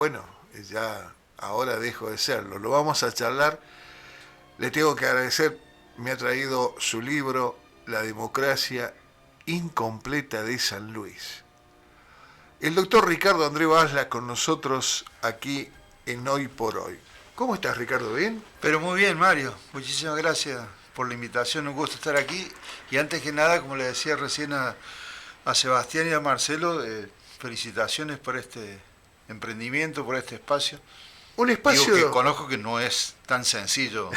Bueno, ya ahora dejo de serlo. Lo vamos a charlar. Le tengo que agradecer, me ha traído su libro La democracia incompleta de San Luis. El doctor Ricardo André Basla con nosotros aquí en Hoy por Hoy. ¿Cómo estás, Ricardo? ¿Bien? Pero muy bien, Mario. Muchísimas gracias por la invitación. Un gusto estar aquí. Y antes que nada, como le decía recién a Sebastián y a Marcelo, felicitaciones por este emprendimiento, por este espacio. Un espacio... Digo que conozco que no es tan sencillo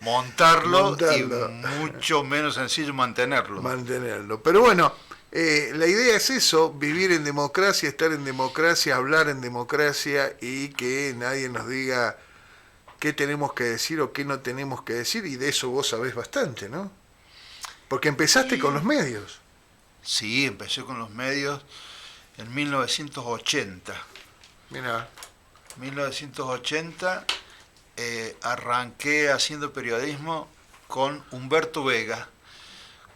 montarlo y mucho menos sencillo mantenerlo. Pero bueno, la idea es eso, vivir en democracia, estar en democracia, hablar en democracia y que nadie nos diga qué tenemos que decir o qué no tenemos que decir, y de eso vos sabés bastante, ¿no? Porque empezaste con los medios. Sí, empecé con los medios en 1980. Mirá. 1980 arranqué haciendo periodismo con Humberto Vega.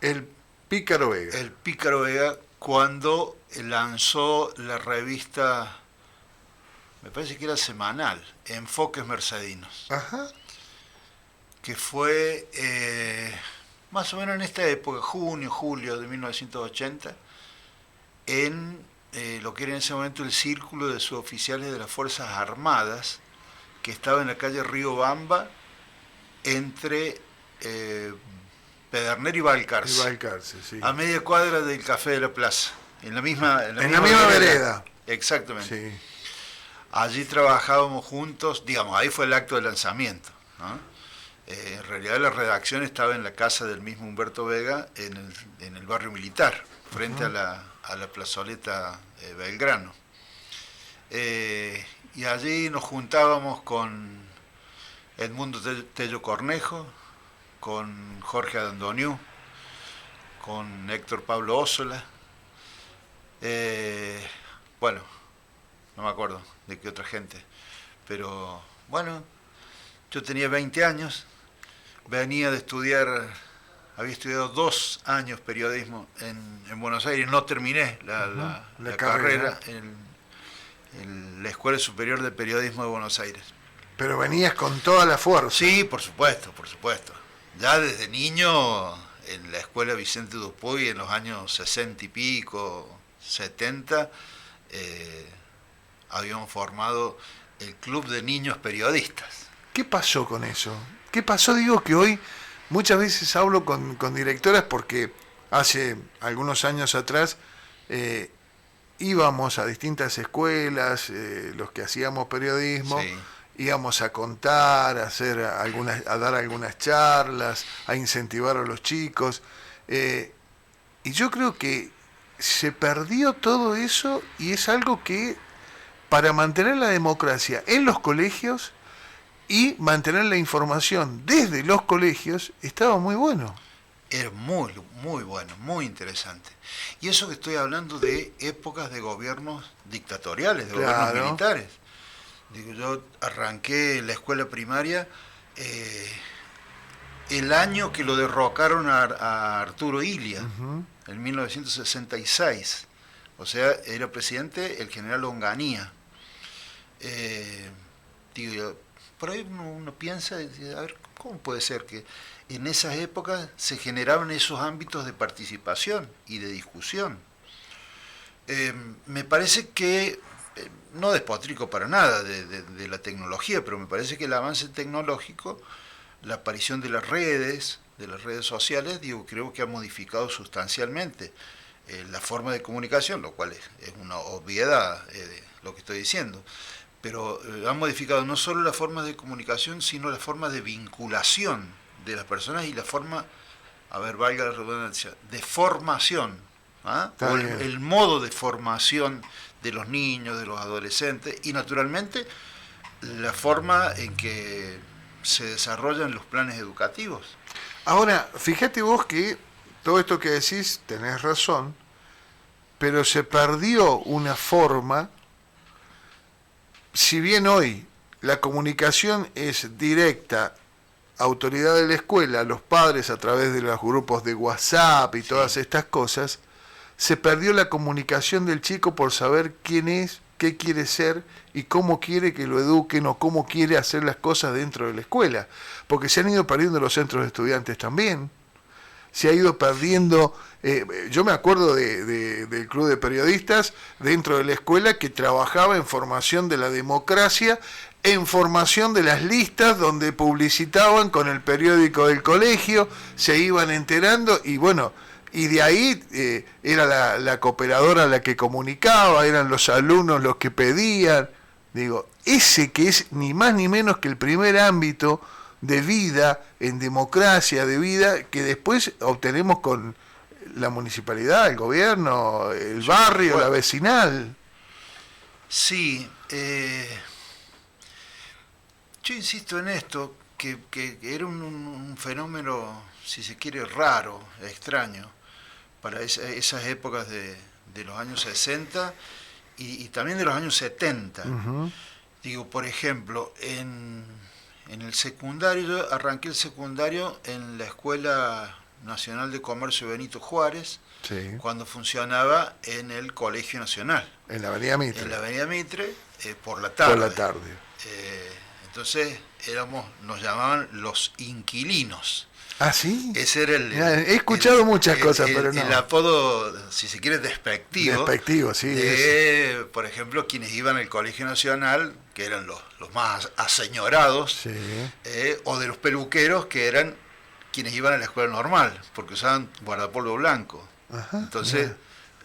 El Pícaro Vega. El Pícaro Vega, cuando lanzó la revista, me parece que era semanal, Enfoques Mercedinos. Ajá. Que fue más o menos en esta época, junio, julio de 1980, en lo que era en ese momento el círculo de suboficiales de las Fuerzas Armadas, que estaba en la calle Río Bamba, entre Pedernera y Balcarce. Sí. A media cuadra del Café de la Plaza, en la misma vereda. Exactamente. Sí. Allí trabajábamos juntos, digamos, ahí fue el acto de lanzamiento, ¿no? En realidad la redacción estaba en la casa del mismo Humberto Vega, en el barrio militar, frente a la plazoleta Belgrano. Y allí nos juntábamos con Edmundo Tello Cornejo, con Jorge Adandoniu, con Héctor Pablo Ósola, bueno, no me acuerdo de qué otra gente, pero bueno, yo tenía 20 años, venía de estudiar, había estudiado 2 años periodismo en Buenos Aires, no terminé la carrera en la Escuela Superior de Periodismo de Buenos Aires. Pero venías con toda la fuerza. Sí, por supuesto. Ya desde niño en la Escuela Vicente Dupuy en los años 60 y pico, 70, habíamos formado el Club de Niños Periodistas. ¿Qué pasó con eso? ¿Qué pasó? Digo que hoy muchas veces hablo con directoras porque hace algunos años atrás íbamos a distintas escuelas, los que hacíamos periodismo, sí. Íbamos a contar, a dar algunas charlas, a incentivar a los chicos. Y yo creo que se perdió todo eso y es algo que para mantener la democracia en los colegios y mantener la información desde los colegios estaba muy bueno. Era muy bueno, muy interesante. Y eso que estoy hablando de épocas de gobiernos dictatoriales, de gobiernos militares. Digo, yo arranqué la escuela primaria el año que lo derrocaron a Arturo Illia, en 1966. O sea, era presidente el general Onganía. Digo, por ahí uno piensa, a ver, ¿cómo puede ser que en esas épocas se generaban esos ámbitos de participación y de discusión? Me parece que, no despotrico para nada de la tecnología, pero me parece que el avance tecnológico, la aparición de las redes sociales, digo, creo que ha modificado sustancialmente la forma de comunicación, lo cual es una obviedad lo que estoy diciendo. Pero han modificado no solo la forma de comunicación, sino la forma de vinculación de las personas y la forma, a ver, valga la redundancia, de formación, o el modo de formación de los niños, de los adolescentes, y naturalmente la forma en que se desarrollan los planes educativos. Ahora, fíjate vos que todo esto que decís, tenés razón, pero se perdió una forma. Si bien hoy la comunicación es directa, autoridad de la escuela, los padres a través de los grupos de WhatsApp y todas estas cosas, se perdió la comunicación del chico por saber quién es, qué quiere ser y cómo quiere que lo eduquen o cómo quiere hacer las cosas dentro de la escuela. Porque se han ido perdiendo los centros de estudiantes también. Se ha ido perdiendo, yo me acuerdo del club de periodistas dentro de la escuela que trabajaba en formación de la democracia, en formación de las listas donde publicitaban con el periódico del colegio, se iban enterando y bueno, y de ahí era la cooperadora la que comunicaba, eran los alumnos los que pedían. Digo, ese que es ni más ni menos que el primer ámbito de vida, en democracia, de vida, que después obtenemos con la municipalidad, el gobierno, el barrio, la vecinal. Sí, yo insisto en esto, que era un fenómeno, si se quiere, raro, extraño, para esas épocas de los años 60 y también de los años 70. Uh-huh. Digo, por ejemplo, en el secundario, yo arranqué el secundario en la Escuela Nacional de Comercio Benito Juárez, Sí. cuando funcionaba en el Colegio Nacional. En la Avenida Mitre. En la Avenida Mitre, por la tarde. Por la tarde. Entonces nos llamaban los inquilinos. ¿Ah, sí? Ese era He escuchado muchas cosas, pero no. El apodo, si se quiere, despectivo. Despectivo, sí. De, por ejemplo, quienes iban al Colegio Nacional, que eran los más aseñorados, Sí. O de los peluqueros, que eran quienes iban a la escuela normal, porque usaban guardapolvo blanco. Ajá, Entonces, mira.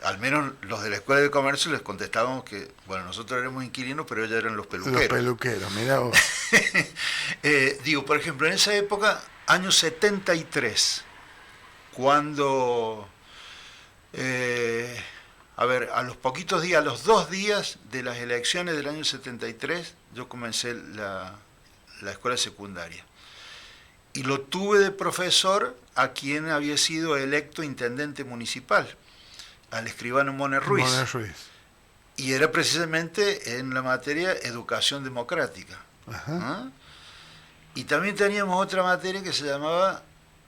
al menos los de la Escuela de Comercio les contestábamos que, bueno, nosotros éramos inquilinos, pero ellos eran los peluqueros. Los peluqueros, mirá vos. Digo, por ejemplo, en esa época, año 73, cuando, a los poquitos días, a los 2 días de las elecciones del año 73, yo comencé la escuela secundaria. Y lo tuve de profesor a quien había sido electo intendente municipal, al escribano Mone Ruiz. Mone Ruiz. Y era precisamente en la materia educación democrática. Ajá. ¿Ah? Y también teníamos otra materia que se llamaba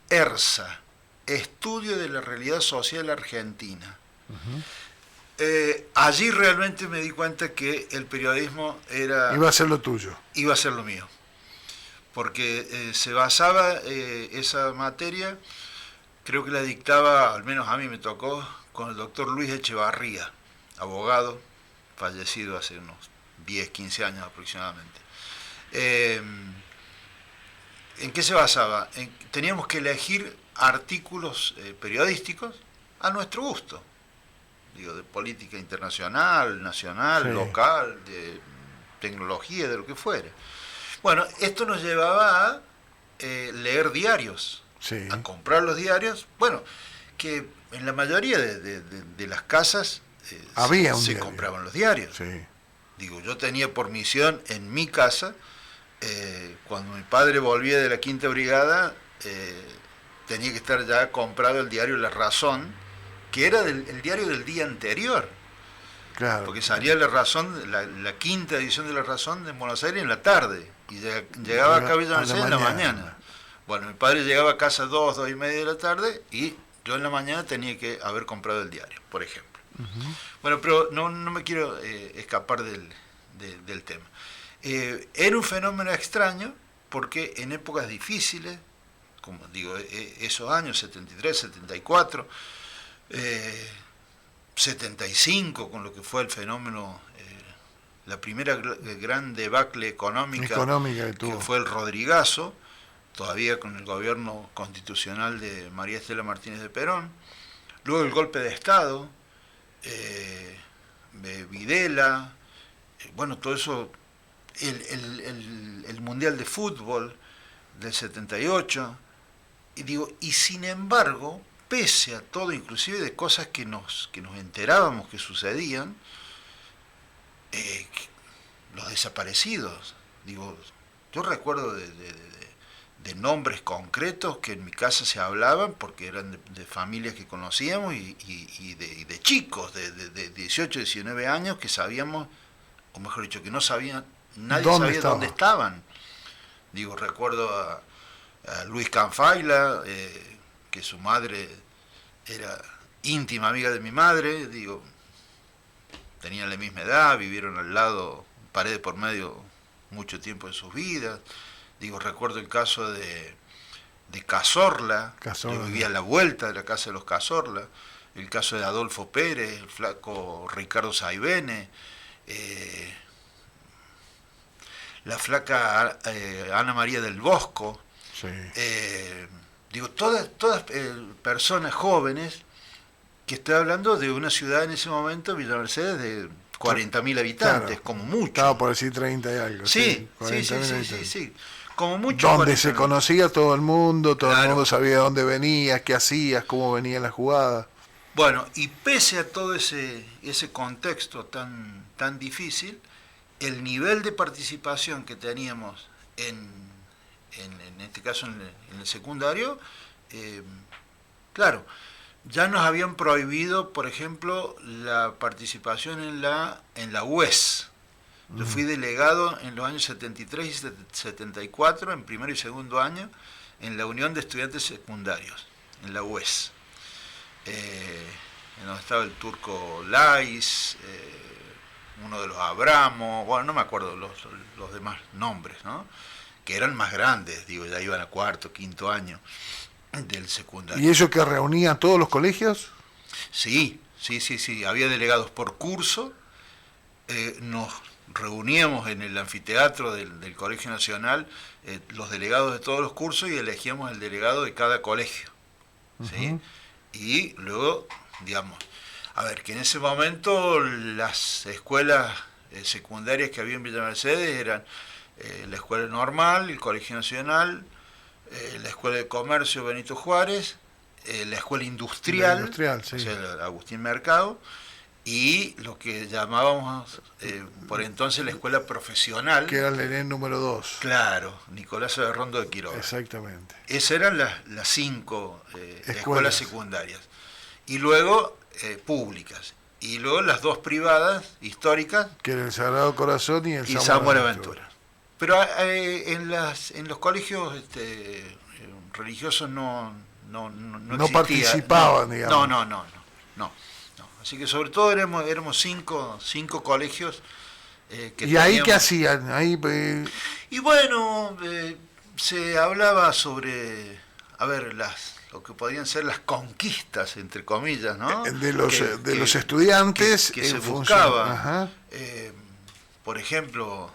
ERSA, Estudio de la Realidad Social Argentina. Uh-huh. Allí realmente me di cuenta que el periodismo iba a ser lo tuyo. Iba a ser lo mío. Porque se basaba esa materia, creo que la dictaba, al menos a mí me tocó, con el doctor Luis Echevarría, abogado, fallecido hace unos 10, 15 años aproximadamente. ¿En qué se basaba? Teníamos que elegir artículos periodísticos a nuestro gusto. Digo, de política internacional, nacional, sí, local, de tecnología, de lo que fuere. Bueno, esto nos llevaba a leer diarios, sí, a comprar los diarios. Bueno, que en la mayoría de las casas se compraban los diarios. Sí. Digo, yo tenía por misión en mi casa, cuando mi padre volvía de la Quinta Brigada, tenía que estar ya comprado el diario La Razón, que era el diario del día anterior. Claro. Porque salía La Razón, la quinta edición de La Razón de Buenos Aires en la tarde, y llegaba acá a Villa Mercedes en la mañana. Bueno, mi padre llegaba a casa 2 y media de la tarde, y yo en la mañana tenía que haber comprado el diario, por ejemplo. Uh-huh. Bueno, pero no me quiero escapar del tema. Era un fenómeno extraño porque en épocas difíciles, como digo, esos años, 73, 74, 75, con lo que fue el fenómeno, la primera gran debacle económica que fue el Rodrigazo, todavía con el gobierno constitucional de María Estela Martínez de Perón, luego el golpe de Estado, Videla, bueno, todo eso, el Mundial de Fútbol del 78, y sin embargo, pese a todo, inclusive de cosas que nos enterábamos que sucedían, los desaparecidos, digo, yo recuerdo de nombres concretos que en mi casa se hablaban porque eran de familias que conocíamos y de chicos de 18, 19 años que sabíamos, o mejor dicho, que no sabían, nadie sabía dónde estaban. Digo, recuerdo a Luis Canfaila, que su madre era íntima amiga de mi madre, digo, tenían la misma edad, vivieron al lado, pared por medio, mucho tiempo de sus vidas. Digo, recuerdo el caso de Cazorla, yo vivía a la vuelta de la casa de los Cazorla, el caso de Adolfo Pérez, el flaco Ricardo Saibene, la flaca Ana María del Bosco, Sí. Digo, todas personas jóvenes, que estoy hablando de una ciudad en ese momento, Villa Mercedes, de 40.000 habitantes, Claro. como mucho. Estaba por decir 30 y algo. Sí, 40.000 sí, habitantes. sí. Como mucho. Donde se conocía todo el mundo Claro. mundo sabía dónde venías, qué hacías, cómo venía la jugada. Bueno, y pese a todo ese contexto tan difícil, el nivel de participación que teníamos en este caso en el secundario, claro, ya nos habían prohibido, por ejemplo, la participación en la UES. Yo fui delegado en los años 73 y 74, en primero y segundo año, en la Unión de Estudiantes Secundarios, en la UES. En donde estaba el turco Lais, uno de los Abramo, bueno, no me acuerdo los demás nombres, ¿no? Que eran más grandes, digo, ya iban a cuarto, quinto año del secundario. ¿Y eso que reunía a todos los colegios? Sí, había delegados por curso, nos reuníamos en el anfiteatro del Colegio Nacional, los delegados de todos los cursos, y elegíamos el delegado de cada colegio, ¿sí? Uh-huh. Y luego, digamos, a ver, que en ese momento las escuelas secundarias que había en Villa Mercedes eran la Escuela Normal, el Colegio Nacional, la Escuela de Comercio Benito Juárez, la Escuela Industrial, Sí. o sea, el Agustín Mercado, y lo que llamábamos por entonces la Escuela Profesional. Que era el ENEN número 2. Claro, Nicolás Averrondo de Quiroga. Exactamente. Esas eran las 5 escuelas secundarias. Y luego públicas. Y luego las 2 privadas, históricas. Que era el Sagrado Corazón y el San Buenaventura. Pero en los colegios religiosos no participaban, digamos. No. Así que sobre todo éramos cinco colegios que ¿Y ahí teníamos. qué hacían? Ahí, Y bueno, se hablaba sobre, a ver, lo que podían ser las conquistas, entre comillas, ¿no? De los estudiantes que se en buscaba. Ajá. Por ejemplo,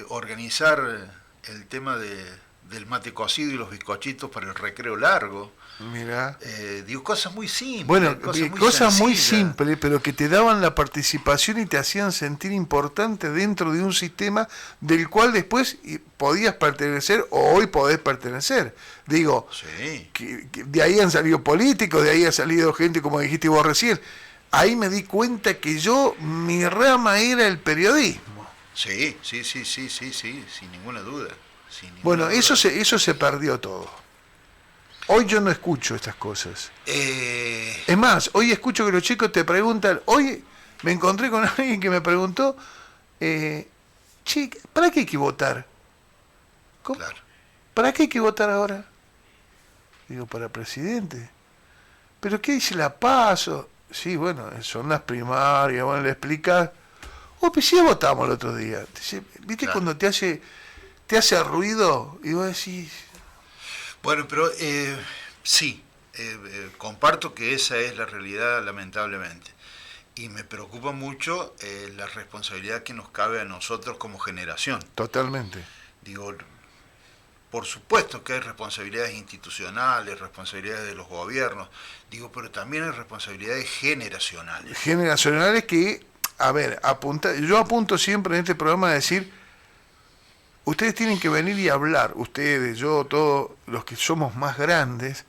organizar el tema del mate cocido y los bizcochitos para el recreo largo. Mirá. Digo, cosas muy simples. Bueno, cosas muy sencillas. simples, pero que te daban la participación y te hacían sentir importante dentro de un sistema del cual después podías pertenecer o hoy podés pertenecer. Digo, Sí. que de ahí han salido políticos, de ahí ha salido gente, como dijiste vos recién. Ahí me di cuenta que mi rama era el periodismo. Sí, sin ninguna duda. Bueno, eso se perdió todo. Hoy yo no escucho estas cosas. Es más, hoy escucho que los chicos te preguntan, hoy me encontré con alguien que me preguntó, che, ¿para qué hay que votar? ¿Cómo? Claro. ¿Para qué hay que votar ahora? Digo, para presidente. ¿Pero qué dice la PASO? Sí, bueno, son las primarias, bueno, le explicas. Oh, pues sí votamos el otro día. Dice, ¿viste Claro. cuando te hace ruido? Y vos decís... Bueno, pero sí, comparto que esa es la realidad, lamentablemente. Y me preocupa mucho la responsabilidad que nos cabe a nosotros como generación. Totalmente. Digo, por supuesto que hay responsabilidades institucionales, responsabilidades de los gobiernos, digo, pero también hay responsabilidades generacionales. Generacionales que, a ver, yo apunto siempre en este programa a decir, ustedes tienen que venir y hablar, ustedes, yo, todos los que somos más grandes,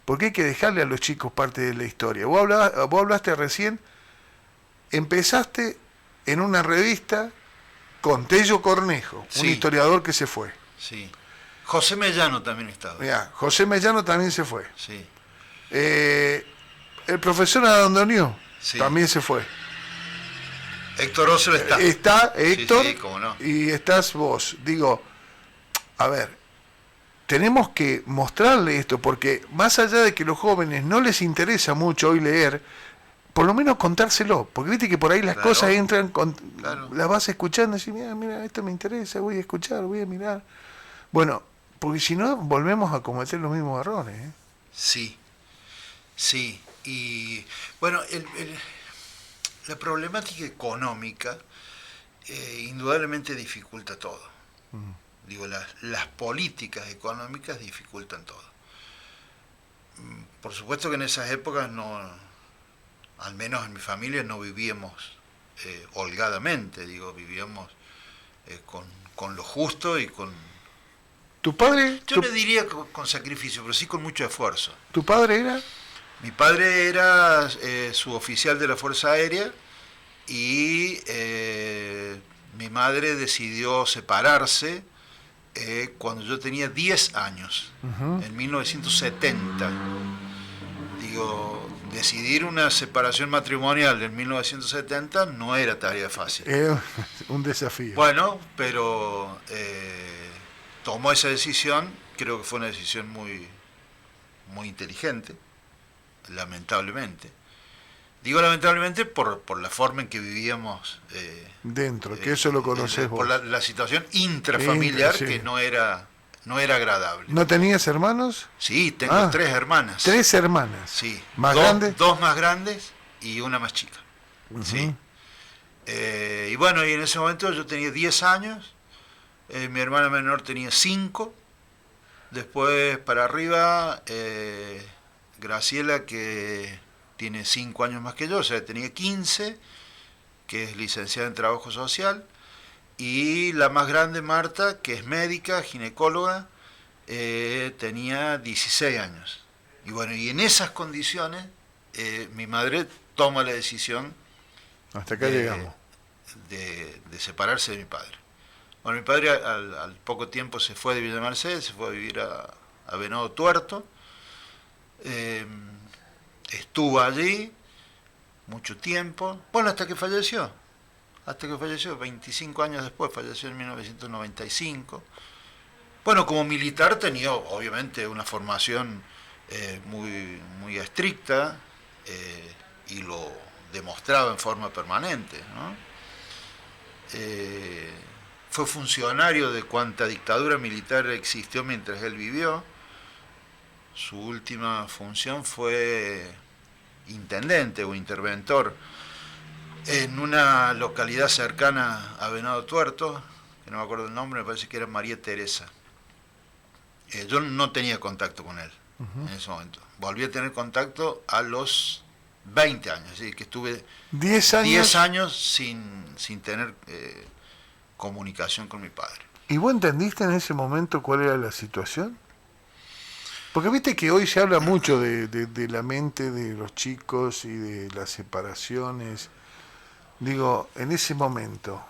porque hay que dejarle a los chicos parte de la historia. Vos hablaste recién, empezaste en una revista con Tello Cornejo, Sí. un historiador que se fue. Sí. José Mellano también estaba. Mirá, José Mellano también se fue. Sí. El profesor Adondonió Sí. también se fue. Héctor Rosel está. Está Héctor Sí, cómo no. y estás vos. Digo, a ver, tenemos que mostrarle esto, porque más allá de que a los jóvenes no les interesa mucho hoy leer, por lo menos contárselo, porque viste que por ahí las Claro. cosas entran, Claro. las vas escuchando y decís, mira, esto me interesa, voy a escuchar, voy a mirar. Bueno, porque si no, volvemos a cometer los mismos errores. Sí, sí. Y bueno, la problemática económica indudablemente dificulta todo. Digo, las políticas económicas dificultan todo. Por supuesto que en esas épocas no, al menos en mi familia no vivíamos holgadamente, digo, vivíamos con lo justo y con... ¿Tu padre? Yo no diría con sacrificio, pero sí con mucho esfuerzo. ¿Tu padre era? Mi padre era suboficial de la Fuerza Aérea y mi madre decidió separarse cuando yo tenía 10 años, en 1970. Digo, decidir una separación matrimonial en 1970 no era tarea fácil. Un desafío. Bueno, pero tomó esa decisión, creo que fue una decisión muy, muy inteligente, lamentablemente. Digo lamentablemente por la forma en que vivíamos dentro, que eso lo conoces vos. por la situación intrafamiliar Sí. que no era agradable. ¿No tenías hermanos? Sí, tengo 3 hermanas. 3 hermanas. Sí. ¿Más grandes? 2 más grandes y una más chica. Sí. Y bueno, y en ese momento yo tenía 10 años, mi hermana menor tenía 5, después para arriba Graciela, que tiene 5 años más que yo, o sea, tenía 15, que es licenciada en Trabajo Social, y la más grande, Marta, que es médica, ginecóloga, tenía 16 años. Y bueno, y en esas condiciones mi madre toma la decisión Hasta acá llegamos. de separarse de mi padre. Bueno, mi padre al poco tiempo se fue de Villa Mercedes, se fue a vivir a Venado Tuerto. Estuvo allí mucho tiempo, bueno, hasta que falleció, 25 años después, falleció en 1995. Bueno, como militar tenía obviamente una formación muy, muy estricta y lo demostraba en forma permanente, ¿no? Fue funcionario de cuanta dictadura militar existió mientras él vivió. Su última función fue intendente o interventor en una localidad cercana a Venado Tuerto, que no me acuerdo el nombre, me parece que era María Teresa. Yo no tenía contacto con él en ese momento. Volví a tener contacto a los 20 años, así que estuve 10 años. 10 años sin tener comunicación con mi padre. ¿Y vos entendiste en ese momento cuál era la situación? Porque viste que hoy se habla mucho de la mente de los chicos y de las separaciones. Digo, en ese momento.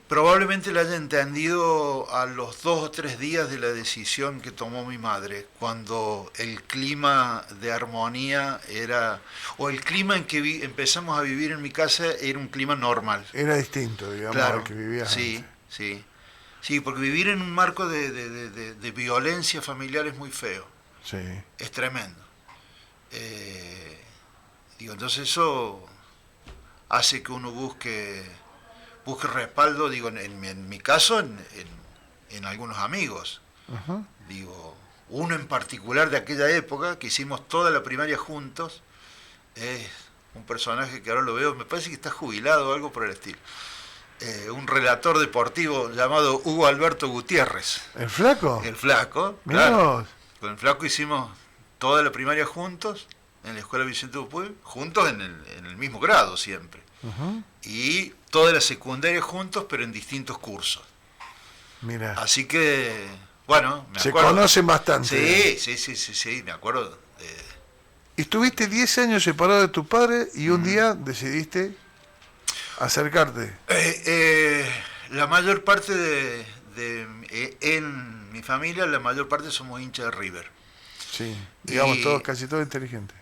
Probablemente la haya entendido a los 2 o 3 días de la decisión que tomó mi madre, cuando el clima de armonía era, o el clima en que empezamos a vivir en mi casa era un clima normal. Era distinto, digamos, Claro, al que vivías sí, antes. sí. Sí, porque vivir en un marco de violencia familiar es muy feo, Sí. es tremendo. Entonces eso hace que uno busque respaldo, digo, en mi caso, en algunos amigos. Ajá. Digo, uno en particular de aquella época, que hicimos toda la primaria juntos, es un personaje que ahora lo veo, me parece que está jubilado o algo por el estilo. Un relator deportivo llamado Hugo Alberto Gutiérrez. ¿El flaco? El Flaco, Mirá claro. vos. Con el Flaco hicimos toda la primaria juntos, en la escuela Vicente Dupuy, juntos en el mismo grado siempre. Ajá. Y toda la secundaria juntos, pero en distintos cursos. Mira. Así que, bueno, me Se acuerdo. conocen bastante. Sí, me acuerdo. Y estuviste 10 años separado de tu padre y un día decidiste acercarte. La mayor parte en mi familia, la mayor parte somos hinchas de River. Sí, digamos, Y- casi todo inteligente.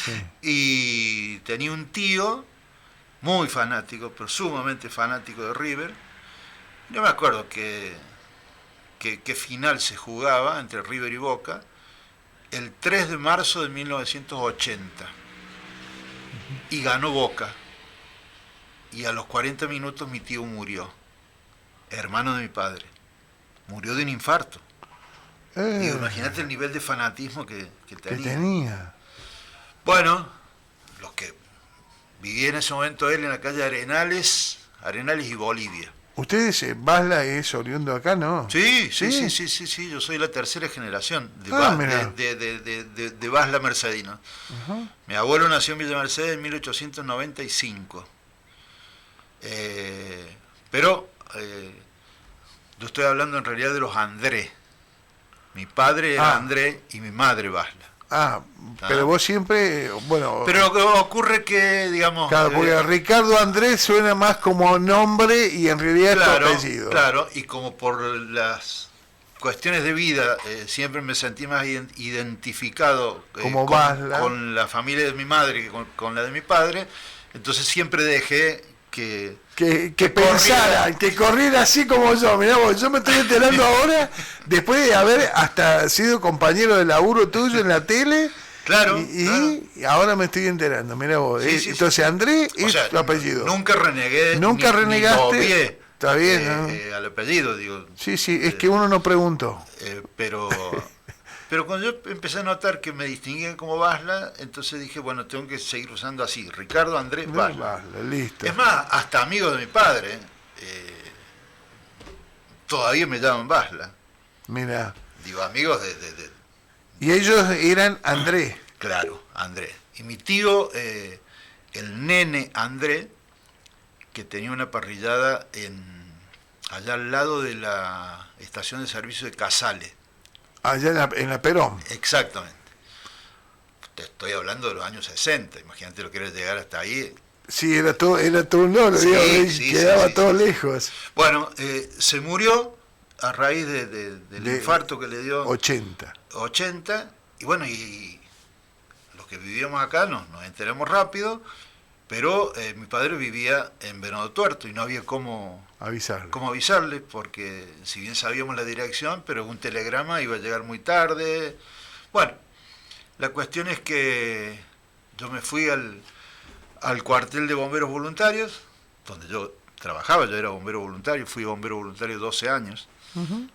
Sí. Y tenía un tío muy fanático, pero sumamente fanático de River. No me acuerdo qué final se jugaba entre River y Boca. el 3 de marzo de 1980 y ganó Boca. Y a los 40 minutos mi tío murió, hermano de mi padre. Murió de un infarto. Digo, imagínate el nivel de fanatismo que tenía. Bueno, los que vivía en ese momento él en la calle Arenales y Bolivia. ¿Ustedes, Basla es oriundo acá, no? Sí, yo soy la tercera generación de Basla mercedino. Uh-huh. Mi abuelo nació en Villa Mercedes en 1895. Pero yo estoy hablando en realidad de los Andrés. Mi padre era Andrés y mi madre Basla. Pero vos siempre, bueno... Pero lo que ocurre que, digamos... Claro, porque Ricardo Andrés suena más como nombre y en realidad es tu apellido. Claro, y como por las cuestiones de vida siempre me sentí más identificado como Basla, con la familia de mi madre que con la de mi padre, entonces siempre dejé que pensaran, que corriera así como yo. Mirá vos, yo me estoy enterando ahora, después de haber hasta sido compañero de laburo tuyo en la tele. Claro. Y ahora me estoy enterando, mirá vos. Entonces Andrés es tu apellido. Nunca renegué. Nunca renegaste. Ni obvié, está bien, ¿no? Al apellido, digo. Sí, es que uno no preguntó. Pero cuando yo empecé a notar que me distinguían como Basla, entonces dije, bueno, tengo que seguir usando así, Ricardo Andrés Basla. Listo. Es más, hasta amigos de mi padre todavía me llaman Basla. Mira. Digo, amigos Y ellos eran Andrés. Claro, Andrés. Y mi tío, el nene Andrés, que tenía una parrillada allá al lado de la estación de servicio de Casales. Allá en la Perón. Exactamente. Te estoy hablando de los años 60, imagínate lo que era llegar hasta ahí. Sí, era todo un loro, quedaba todo lejos. Bueno, se murió a raíz del infarto que le dio. 80. Y bueno, y los que vivíamos acá nos enteramos rápido, pero mi padre vivía en Venado Tuerto y no había cómo avisarle, porque si bien sabíamos la dirección, pero un telegrama iba a llegar muy tarde. Bueno, la cuestión es que yo me fui al cuartel de bomberos voluntarios, donde yo trabajaba, yo era bombero voluntario, fui bombero voluntario 12 años, uh-huh.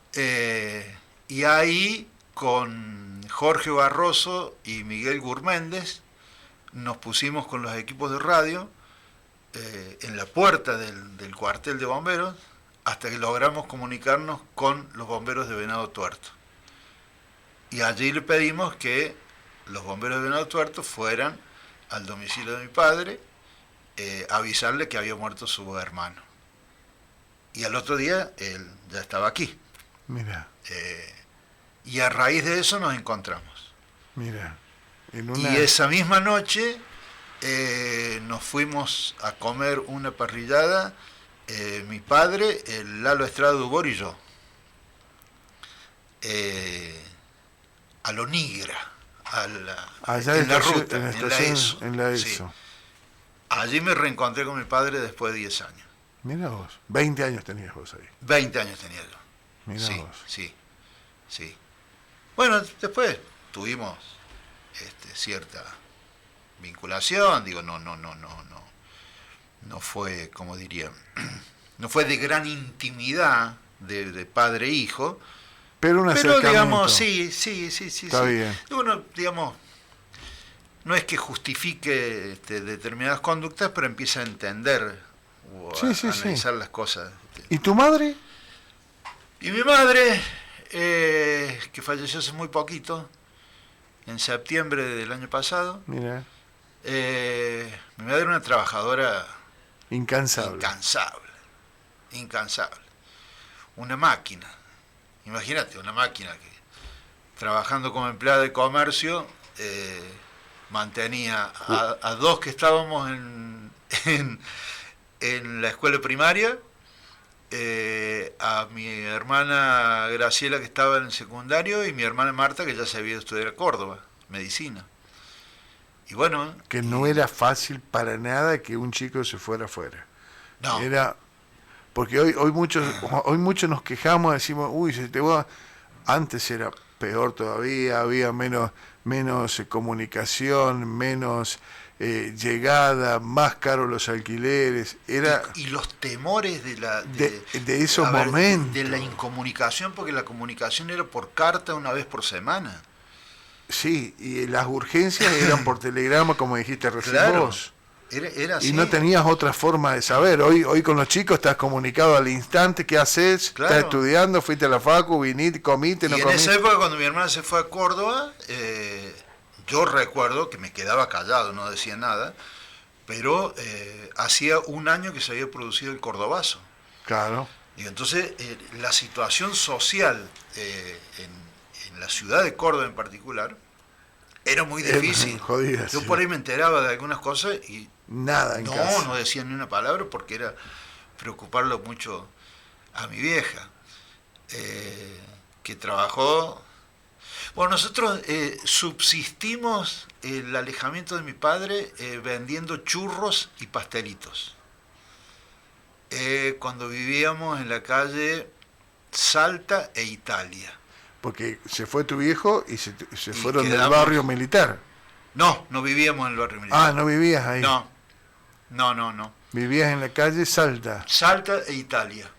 Y ahí con Jorge Barroso y Miguel Gurméndez nos pusimos con los equipos de radio en la puerta del cuartel de bomberos hasta que logramos comunicarnos con los bomberos de Venado Tuerto. Y allí le pedimos que los bomberos de Venado Tuerto fueran al domicilio de mi padre a avisarle que había muerto su hermano. Y al otro día él ya estaba aquí. Mira. Y a raíz de eso nos encontramos. Mira. Y esa misma noche nos fuimos a comer una parrillada, mi padre, el Lalo Estrada Dubor y yo, a lo Nigra, en la ruta, en la ESO. Sí. Allí me reencontré con mi padre después de 10 años. Mira vos, 20 años tenías vos ahí. 20 años tenía yo. Mira vos. Sí. Bueno, después tuvimos cierta vinculación, digo, no fue, como diría, no fue de gran intimidad de padre e hijo, pero digamos, sí. Está bien. Uno, digamos, no es que justifique determinadas conductas, pero empieza a entender o a analizar las cosas. ¿Y tu madre? Y mi madre, que falleció hace muy poquito, en septiembre del año pasado. Mira. Mi madre era una trabajadora incansable. Una máquina. Imagínate, una máquina que trabajando como empleada de comercio mantenía a dos que estábamos en la escuela primaria, a mi hermana Graciela que estaba en el secundario y mi hermana Marta que ya se había estudiado a Córdoba, medicina. Y bueno, que no era fácil para nada que un chico se fuera afuera. No. Era porque hoy muchos nos quejamos, decimos, uy, se te va. Antes era peor todavía, había menos comunicación, menos llegada, más caros los alquileres, era y los temores de esos momentos. de la incomunicación, porque la comunicación era por carta una vez por semana. Sí, y las urgencias eran por telegrama, como dijiste recién Claro, vos. era así. Y no tenías otra forma de saber. Hoy con los chicos estás comunicado al instante. ¿Qué haces? Claro. ¿Estás estudiando? ¿Fuiste a la facu? ¿Viniste? ¿Comiste? ¿No Y en comiste? esa época, cuando mi hermana se fue a Córdoba, yo recuerdo que me quedaba callado, no decía nada, pero hacía un año que se había producido el Cordobazo. Claro. Y entonces la situación social en la ciudad de Córdoba en particular era muy difícil. Jodida, Yo sí. por ahí me enteraba de algunas cosas y Nada en casa. no decía ni una palabra porque era preocuparlo mucho a mi vieja, que trabajó. Bueno, nosotros subsistimos el alejamiento de mi padre vendiendo churros y pastelitos. Cuando vivíamos en la calle Salta e Italia. Porque se fue tu viejo y se fueron del quedamos- barrio militar. No vivíamos en el barrio militar. Ah, no vivías ahí. No. Vivías en la calle Salta. Salta e Italia.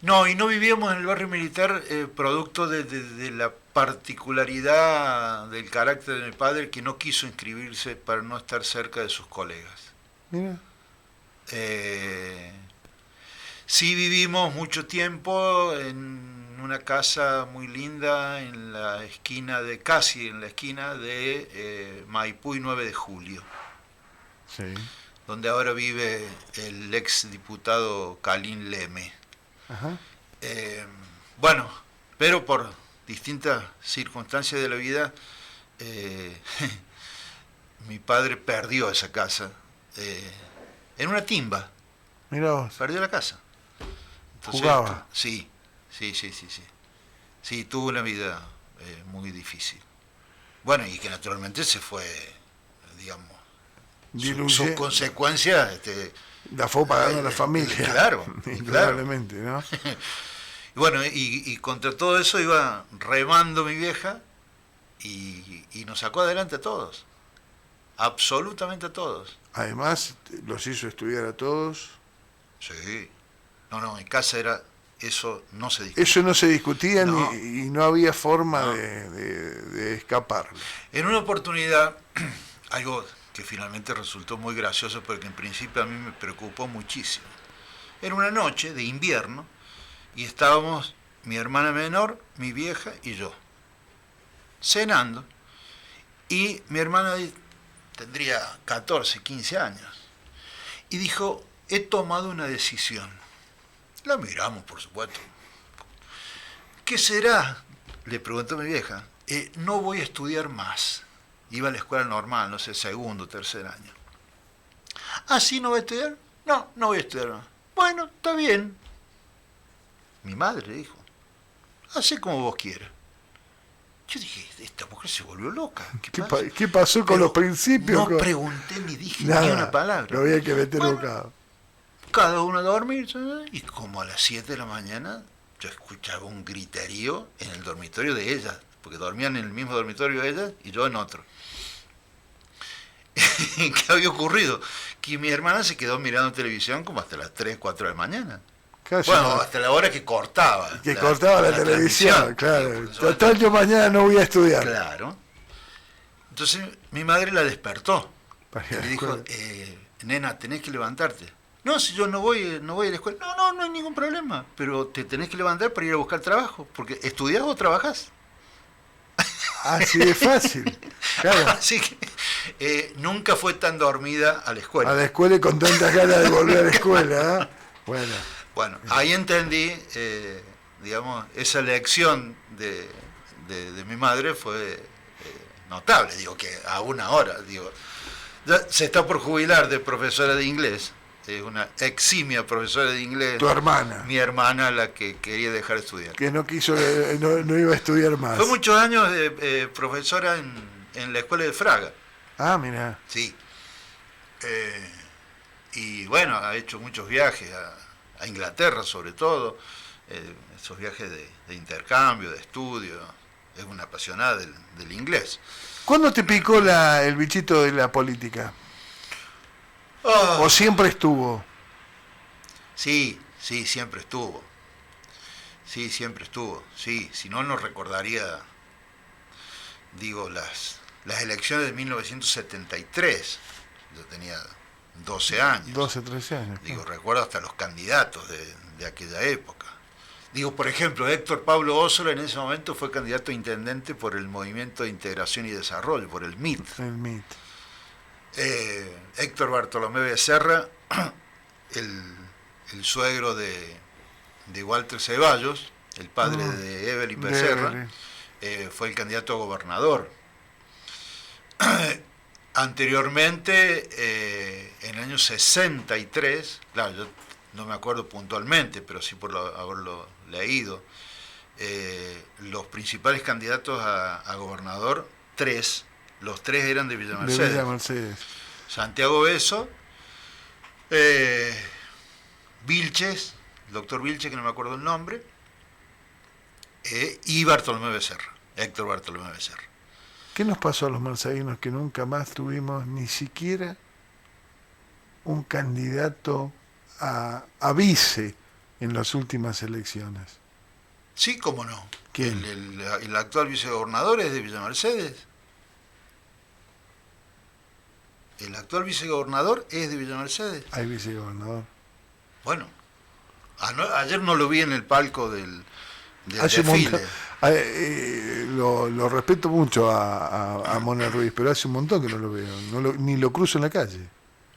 No, y no vivíamos en el barrio militar producto de la particularidad del carácter de mi padre, que no quiso inscribirse para no estar cerca de sus colegas. Mira. Sí vivimos mucho tiempo en una casa muy linda en la esquina de, casi en la esquina de Maipú y 9 de Julio, Sí. donde ahora vive el ex diputado Calín Leme. Ajá. Bueno, pero por distintas circunstancias de la vida, mi padre perdió esa casa en una timba, Mira vos. perdió la casa. Entonces, Jugaba. Sí. Sí, tuvo una vida muy difícil. Bueno, y que naturalmente se fue, digamos, sus consecuencias. La fue pagando la familia. Claro, Indudablemente, ¿no? Y bueno, y contra todo eso iba remando mi vieja y nos sacó adelante a todos. Absolutamente a todos. Además, los hizo estudiar a todos. Sí. No, en casa era eso, no se discutía. Eso no se discutía No. y no había forma No. de escapar. En una oportunidad, algo que finalmente resultó muy gracioso, porque en principio a mí me preocupó muchísimo. Era una noche de invierno y estábamos mi hermana menor, mi vieja y yo, cenando. Y mi hermana tendría 14, 15 años. Y dijo, he tomado una decisión. La miramos, por supuesto. ¿Qué será? Le preguntó mi vieja. No voy a estudiar más. Iba a la escuela normal, no sé, segundo, tercer año. ¿Ah, sí, no voy a estudiar? No voy a estudiar más. Bueno, está bien. Mi madre le dijo, hacé como vos quieras. Yo dije, esta mujer se volvió loca. ¿Qué pasó con Pero los principios? no pregunté ni dije Nada, ni una palabra. lo había que meter Bueno, bocado. cada uno a dormir, ¿sabes? Y como a las 7 de la mañana yo escuchaba un griterío en el dormitorio de ella, porque dormían en el mismo dormitorio ella y yo en otro. ¿Qué había ocurrido? Que mi hermana se quedó mirando televisión como hasta las 3, 4 de la mañana. Casi Bueno, no. hasta la hora que cortaba. Cortaba la televisión, transmisión. claro. Digo, por eso- Total, yo mañana no voy a estudiar. Claro. Entonces mi madre la despertó. Para ir Y a la le dijo, escuela. nena, tenés que levantarte. No, si yo no voy a la escuela. No hay ningún problema. Pero te tenés que levantar para ir a buscar trabajo. Porque ¿estudiás o trabajás? Así de fácil. Claro. Así que nunca fue tan dormida a la escuela. A la escuela y con tantas ganas de volver a la escuela. ¿Eh? Bueno, ahí entendí, digamos, esa lección de mi madre fue notable. Digo, que a una hora, digo, ya se está por jubilar de profesora de inglés. Es una eximia profesora de inglés. Tu hermana, Mi hermana, la que quería dejar de estudiar. que no quiso, no iba a estudiar más. Fue muchos años de profesora en la escuela de Fraga. Ah, mira. Sí. Y bueno, ha hecho muchos viajes a Inglaterra, sobre todo. esos viajes de intercambio, de estudio. Es una apasionada del inglés. ¿Cuándo te picó el bichito de la política? ¿O siempre estuvo? Sí, siempre estuvo. Sí, siempre estuvo. Sí, si no, no recordaría, digo, las elecciones de 1973. Yo tenía 12 años. 12, 13 años. Digo, recuerdo hasta los candidatos de aquella época. Digo, por ejemplo, Héctor Pablo Óssola en ese momento fue candidato a intendente por el Movimiento de Integración y Desarrollo, por el MIT. El MIT. Héctor Bartolomé Becerra, el suegro de Walter Ceballos, el padre de Evelyn Becerra, fue el candidato a gobernador. Anteriormente, en el año 63, claro, yo no me acuerdo puntualmente, pero sí por haberlo leído, los principales candidatos a gobernador, los tres eran de Villa Mercedes. De Villa Mercedes. Santiago Beso, Vilches, el doctor Vilches, que no me acuerdo el nombre, y Bartolomé Becerra, Héctor Bartolomé Becerra. ¿Qué nos pasó a los mercedinos que nunca más tuvimos ni siquiera un candidato a vice en las últimas elecciones? Sí, cómo no. ¿Quién? El actual vicegobernador es de Villa Mercedes. El actual vicegobernador es de Villa Mercedes. Hay vicegobernador. Bueno, ayer no lo vi en el palco del Hace desfile. Lo respeto mucho a Mona Ruiz, pero hace un montón que no lo veo, ni lo cruzo en la calle.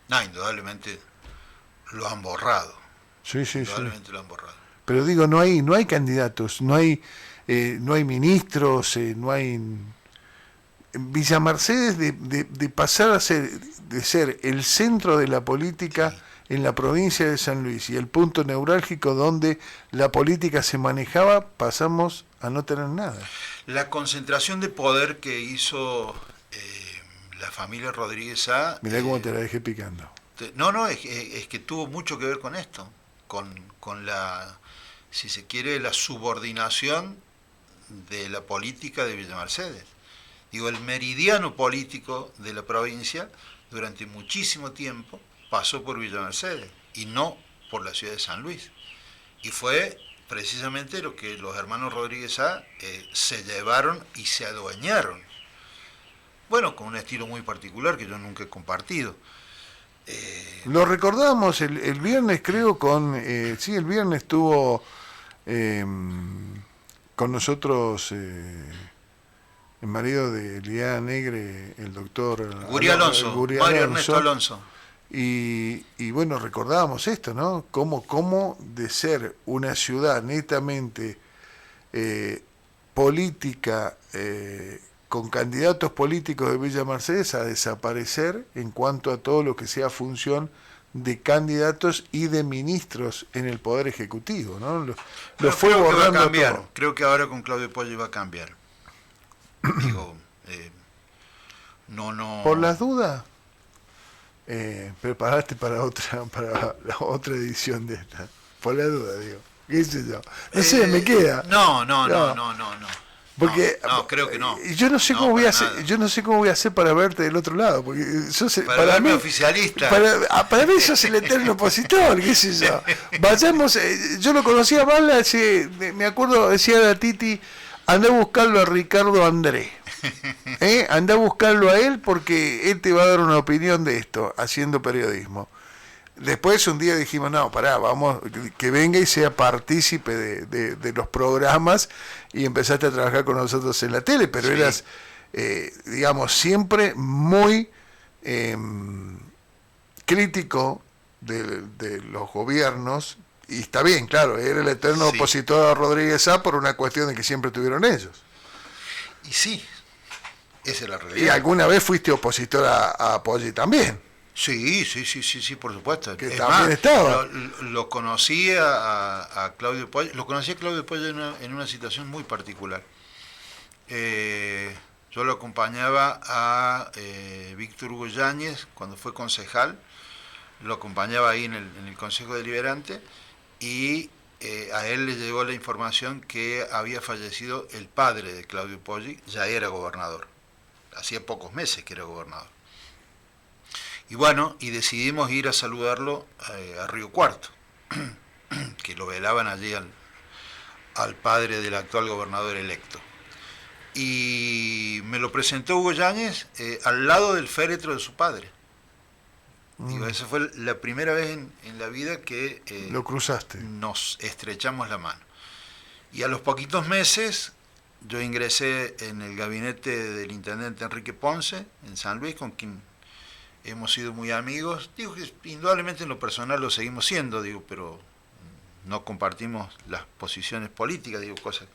No, indudablemente lo han borrado. Sí. Indudablemente lo han borrado. Pero digo, no hay candidatos, no hay ministros, no hay... En Villa Mercedes de pasar de ser el centro de la política en la provincia de San Luis y el punto neurálgico donde la política se manejaba, pasamos a no tener nada. La concentración de poder que hizo la familia Rodríguez A... Mirá cómo te la dejé picando. No, es que tuvo mucho que ver con esto, con la, si se quiere, la subordinación de la política de Villa Mercedes. Digo, el meridiano político de la provincia durante muchísimo tiempo pasó por Villa Mercedes y no por la ciudad de San Luis. Y fue precisamente lo que los hermanos Rodríguez A se llevaron y se adueñaron. Bueno, con un estilo muy particular que yo nunca he compartido. Lo recordamos el viernes, creo, sí, el viernes estuvo con nosotros el marido de Liliana Negre, el doctor Gurí Alonso, Mario Ernesto Alonso. Y bueno, recordábamos esto, ¿no? Cómo de ser una ciudad netamente política, con candidatos políticos de Villa Mercedes, a desaparecer en cuanto a todo lo que sea función de candidatos y de ministros en el Poder Ejecutivo, ¿no? Lo fue borrando va a cambiar. todo. Creo que ahora con Claudio Poggi va a cambiar. Digo, no... Por las dudas, preparaste para la otra edición de esta. Por la duda, digo. ¿Qué sé yo? No sé, me queda. No. Porque no, creo que no. Yo no sé cómo voy a hacer, yo no sé cómo voy a hacer para verte del otro lado, porque para mí oficialista. Para mí sos el eterno opositor, qué sé yo. Vayamos, yo lo conocía mal, me acuerdo, decía la Titi, andá a buscarlo a Ricardo André. Andá a buscarlo a él porque él te va a dar una opinión de esto, haciendo periodismo. Después un día dijimos, no, pará, vamos, que venga y sea partícipe de los programas, y empezaste a trabajar con nosotros en la tele, pero sí. Eras, digamos, siempre muy crítico de los gobiernos, y está bien, claro, era el eterno opositor a Rodríguez A por una cuestión de que siempre tuvieron ellos. Y sí, esa es la realidad. Y alguna vez fuiste opositor a Poggi también. Sí, por supuesto. Que también estaba. Lo conocí a Claudio Poggi, en una situación muy particular. Yo lo acompañaba a Víctor Hugo Yáñez cuando fue concejal, lo acompañaba ahí en el Consejo Deliberante, y a él le llegó la información que había fallecido el padre de Claudio Poggi, ya era gobernador. Hacía pocos meses que era gobernador. Y bueno, y decidimos ir a saludarlo a Río Cuarto, que lo velaban allí al padre del actual gobernador electo. Y me lo presentó Hugo Yáñez al lado del féretro de su padre. Digo, esa fue la primera vez en la vida que lo cruzaste. Nos estrechamos la mano. Y a los poquitos meses yo ingresé en el gabinete del intendente Enrique Ponce, en San Luis, con quien hemos sido muy amigos. Digo que indudablemente en lo personal lo seguimos siendo, digo, pero no compartimos las posiciones políticas, digo, cosa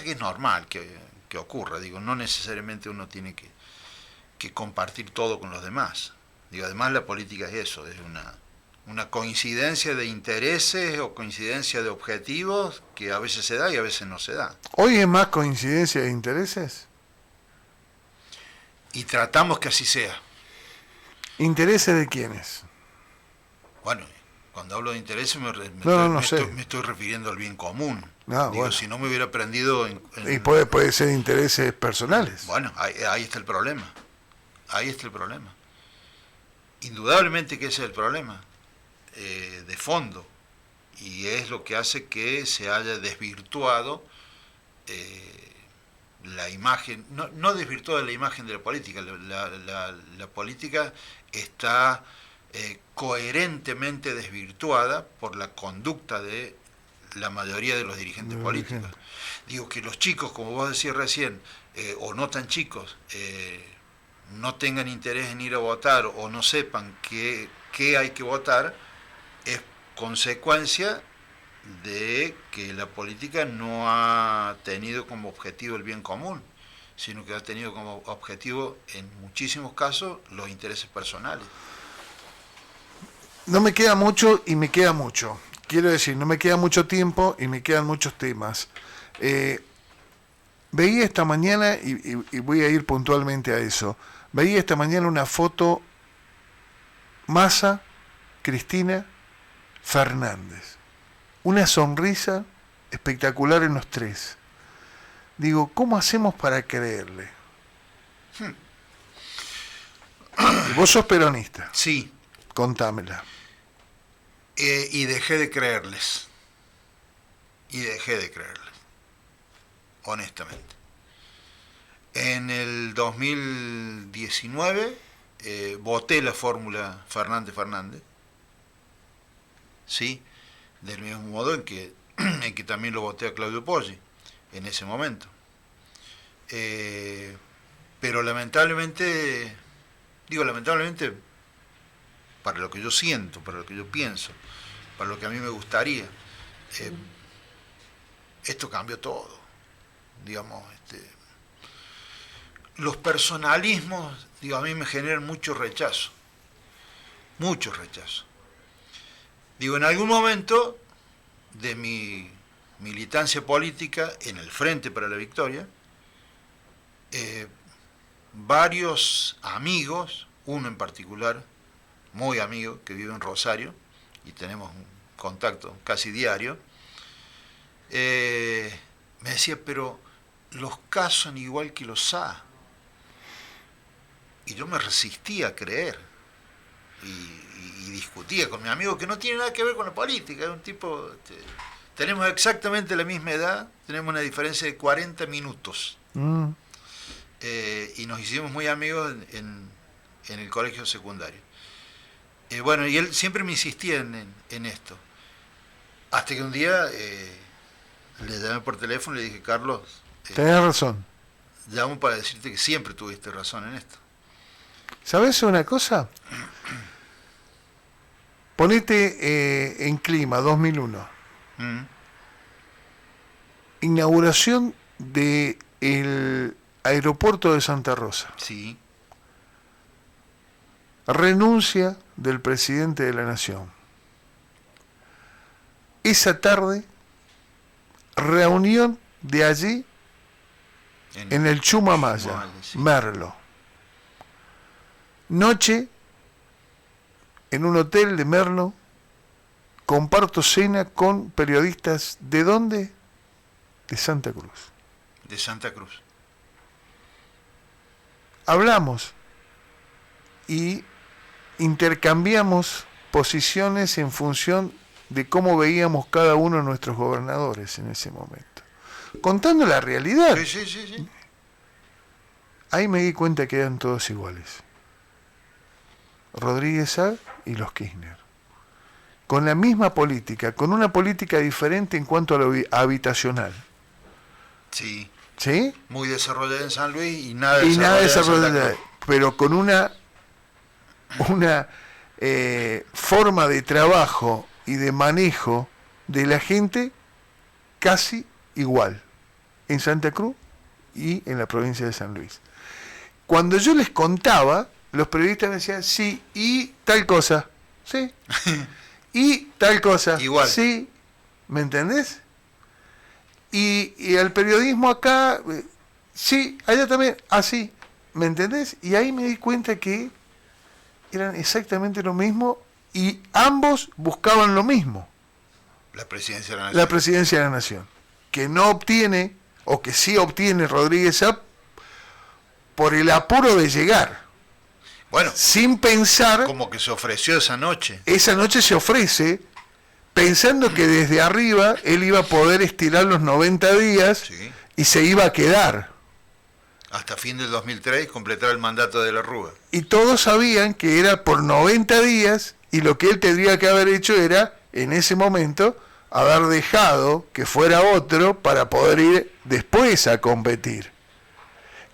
que es normal que ocurra, digo, no necesariamente uno tiene que compartir todo con los demás. Digo, además la política es eso, es una coincidencia de intereses o coincidencia de objetivos que a veces se da y a veces no se da. ¿Hoy es más coincidencia de intereses? Y tratamos que así sea. ¿Intereses de quiénes? Bueno, cuando hablo de intereses me estoy refiriendo al bien común. No, digo, bueno. si no me hubiera aprendido Y puede ser intereses personales. Bueno, ahí está el problema. Ahí está el problema. Indudablemente que ese es el problema, de fondo, y es lo que hace que se haya desvirtuado la imagen, no desvirtuada la imagen de la política, la política está coherentemente desvirtuada por la conducta de la mayoría de los dirigentes políticos. Digo que los chicos, como vos decías recién, o no tan chicos, no tengan interés en ir a votar o no sepan qué hay que votar, es consecuencia de que la política no ha tenido como objetivo el bien común, sino que ha tenido como objetivo, en muchísimos casos, los intereses personales. No me queda mucho y me queda mucho. Quiero decir, no me queda mucho tiempo y me quedan muchos temas. Veía esta mañana, y voy a ir puntualmente a eso, veía esta mañana una foto Massa, Cristina, Fernández. Una sonrisa espectacular en los tres. Digo, ¿cómo hacemos para creerle? Vos sos peronista. Sí. Contámela. Y dejé de creerles. Honestamente. En el 2019 voté la fórmula Fernández-Fernández, ¿sí? Del mismo modo en que también lo voté a Claudio Poggi en ese momento. Pero lamentablemente, para lo que yo siento, para lo que yo pienso, para lo que a mí me gustaría, esto cambió todo. Digamos, los personalismos, digo, a mí me generan mucho rechazo. Digo, en algún momento de mi militancia política en el Frente para la Victoria, varios amigos, uno en particular, muy amigo, que vive en Rosario, y tenemos un contacto casi diario, me decía, pero los K son igual que los A. Y yo me resistía a creer. Y discutía con mi amigo, que no tiene nada que ver con la política, es un tipo, tenemos exactamente la misma edad, tenemos una diferencia de 40 minutos. Y nos hicimos muy amigos en el colegio secundario. Bueno, y él siempre me insistía en esto. Hasta que un día le llamé por teléfono y le dije, Carlos, tenés razón. Llamo para decirte que siempre tuviste razón en esto. ¿Sabés una cosa? Ponete en clima, 2001. Inauguración del aeropuerto de Santa Rosa. Sí. Renuncia del presidente de la Nación. Esa tarde, reunión de allí en el Chumamaya, sí. Merlo. Noche en un hotel de Merlo comparto cena con periodistas, ¿de dónde? De Santa Cruz. De Santa Cruz. Hablamos y intercambiamos posiciones en función de cómo veíamos cada uno de nuestros gobernadores en ese momento. Contando la realidad. Sí. Ahí me di cuenta que eran todos iguales. Rodríguez Sá y los Kirchner. Con la misma política, con una política diferente en cuanto a lo habitacional. Sí. ¿Sí? Muy desarrollada en San Luis y nada desarrollada, pero con una forma de trabajo y de manejo de la gente casi igual en Santa Cruz y en la provincia de San Luis. Cuando yo les contaba, los periodistas me decían, sí, y tal cosa, sí, y tal cosa, igual. Sí, ¿me entendés? Y el periodismo acá, sí, allá también, así, ¿me entendés? Y ahí me di cuenta que eran exactamente lo mismo y ambos buscaban lo mismo. La presidencia de la Nación. La presidencia de la Nación. Que no obtiene, o que sí obtiene Rodríguez Sá, por el apuro de llegar. Bueno, sin pensar. Como que se ofreció esa noche. Esa noche se ofrece, pensando que desde arriba él iba a poder estirar los 90 días Sí. y se iba a quedar. Hasta fin del 2003 completar el mandato de la Rúa. Y todos sabían que era por 90 días y lo que él tendría que haber hecho era, en ese momento, haber dejado que fuera otro para poder ir después a competir.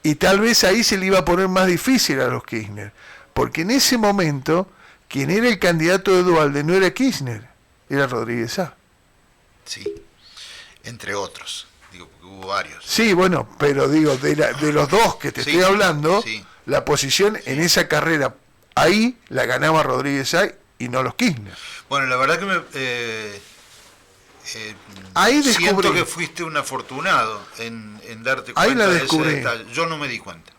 Y tal vez ahí se le iba a poner más difícil a los Kirchner, porque en ese momento quien era el candidato de Duhalde no era Kirchner, era Rodríguez Sá. Sí, entre otros, digo, porque hubo varios. Sí, bueno, pero digo, de los dos que te estoy hablando, la posición en esa carrera, ahí la ganaba Rodríguez Sá y no los Kirchner. Bueno, la verdad que ahí siento que fuiste un afortunado en darte cuenta ahí la de descubrí. ese detalle. Yo no me di cuenta.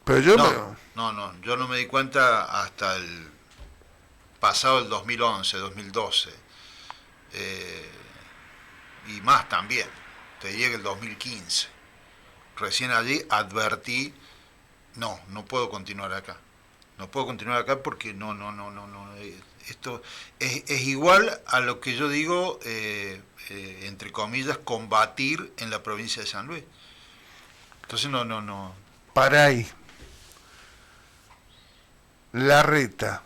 Pero yo yo no me di cuenta hasta el pasado el 2011, 2012. Y más también. Te diría que el 2015. Recién allí advertí, no puedo continuar acá. No puedo continuar acá porque no. Esto es igual a lo que yo digo, entre comillas, combatir en la provincia de San Luis. Entonces no. Para ahí. Larreta.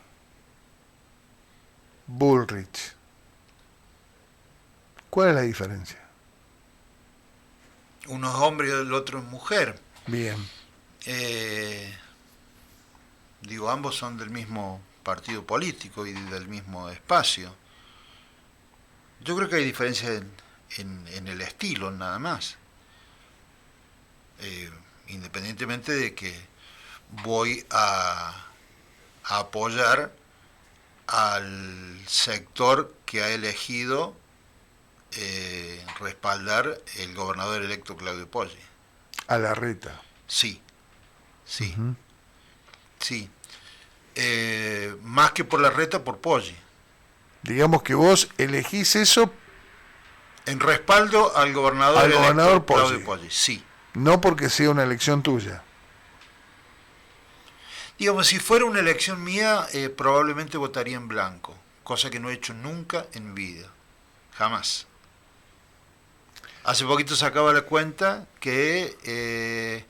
Bullrich. ¿Cuál es la diferencia? Uno es hombre y el otro es mujer. Bien. Digo, ambos son del mismo partido político y del mismo espacio. Yo creo que hay diferencias en el estilo, nada más. Independientemente de que voy a apoyar al sector que ha elegido respaldar el gobernador electo Claudio Poggi. A Larreta. Sí. Uh-huh. Sí. Más que por Larreta, por Poggi. Digamos que vos elegís eso en respaldo al gobernador electo Claudio Poggi. Sí. No porque sea una elección tuya. Digamos, si fuera una elección mía, probablemente votaría en blanco, cosa que no he hecho nunca en mi vida. Jamás. Hace poquito sacaba la cuenta que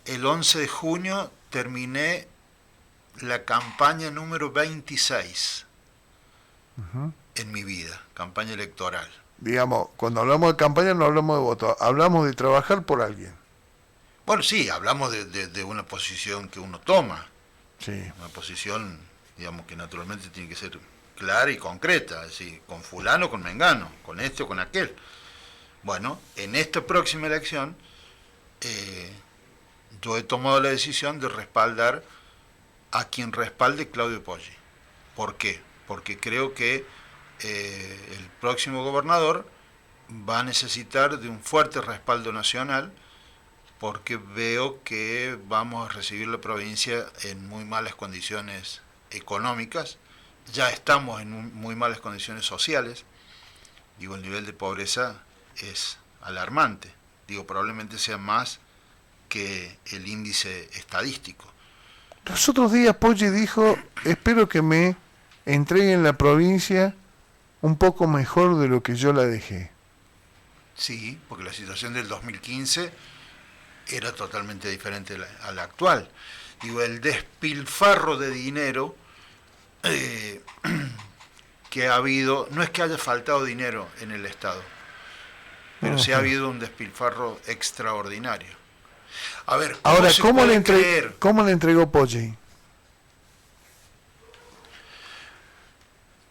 el 11 de junio terminé la campaña número 26 en mi vida, campaña electoral. Digamos, cuando hablamos de campaña no hablamos de voto, hablamos de trabajar por alguien. Bueno, sí, hablamos de una posición que uno toma. Sí. Una posición, digamos, que naturalmente tiene que ser clara y concreta, es decir, con fulano, con mengano, con este o con aquel. Bueno, en esta próxima elección yo he tomado la decisión de respaldar a quien respalde Claudio Poggi. ¿Por qué? Porque creo que el próximo gobernador va a necesitar de un fuerte respaldo nacional, porque veo que vamos a recibir la provincia en muy malas condiciones económicas ya estamos en muy malas condiciones sociales. Digo, el nivel de pobreza es alarmante. Digo, probablemente sea más que el índice estadístico. Los otros días Poggi dijo, espero que me entreguen la provincia un poco mejor de lo que yo la dejé. Sí, porque la situación del 2015 era totalmente diferente a la actual. Digo, el despilfarro de dinero que ha habido, no es que haya faltado dinero en el Estado, pero sí ha habido un despilfarro extraordinario. A ver, ahora, ¿cómo creer? ¿cómo le entregó Poggi?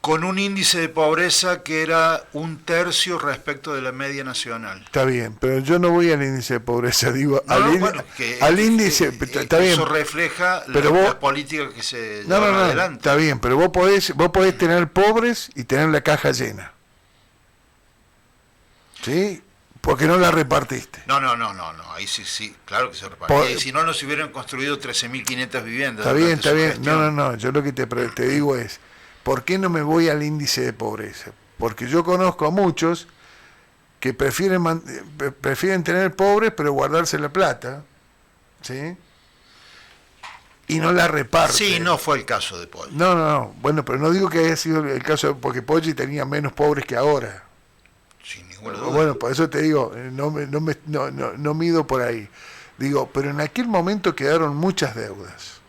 Con un índice de pobreza que era 1/3 respecto de la media nacional. Está bien, pero yo no voy al índice de pobreza, digo, Al índice, está bien. Eso refleja pero la política que se no, lleva adelante. Está bien, pero vos podés tener pobres y tener la caja llena. ¿Sí? Porque no la repartiste. No, ahí sí, claro que se repartió. Si no, se hubieran construido 13.500 viviendas. Está bien. No, yo lo que te digo es, ¿por qué no me voy al índice de pobreza? Porque yo conozco a muchos que prefieren tener pobres pero guardarse la plata, ¿sí? Y no la reparten. Sí, no fue el caso de Poggi. No, bueno, pero no digo que haya sido el caso, porque Poggi tenía menos pobres que ahora. Sin ninguna duda. Bueno, por eso te digo, no mido por ahí. Digo, pero en aquel momento quedaron muchas deudas.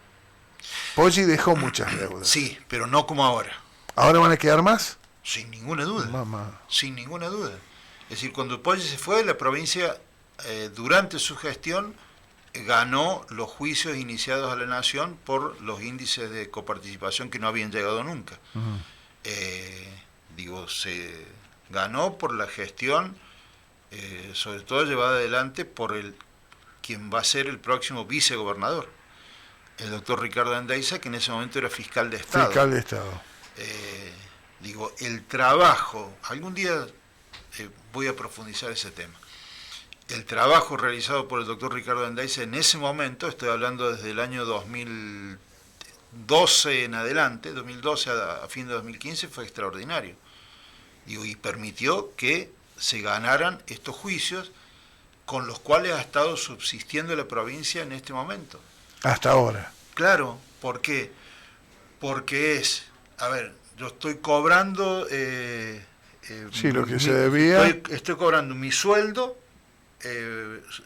Poggi dejó muchas deudas. Sí, pero no como ahora. ¿Ahora van a quedar más? Sin ninguna duda. Mamá. Sin ninguna duda. Es decir, cuando Poggi se fue, la provincia, durante su gestión, ganó los juicios iniciados a la nación por los índices de coparticipación que no habían llegado nunca. Se ganó por la gestión, sobre todo llevada adelante por quien va a ser el próximo vicegobernador, el doctor Ricardo Andeiza, que en ese momento era fiscal de Estado. Fiscal de Estado. El trabajo, algún día voy a profundizar ese tema. El trabajo realizado por el doctor Ricardo Andeiza en ese momento, estoy hablando desde el año 2012 en adelante, 2012 a fin de 2015, fue extraordinario. Y permitió que se ganaran estos juicios con los cuales ha estado subsistiendo la provincia en este momento. Hasta ahora. Claro, ¿por qué? Porque yo estoy cobrando... lo que se debía. Estoy cobrando mi sueldo,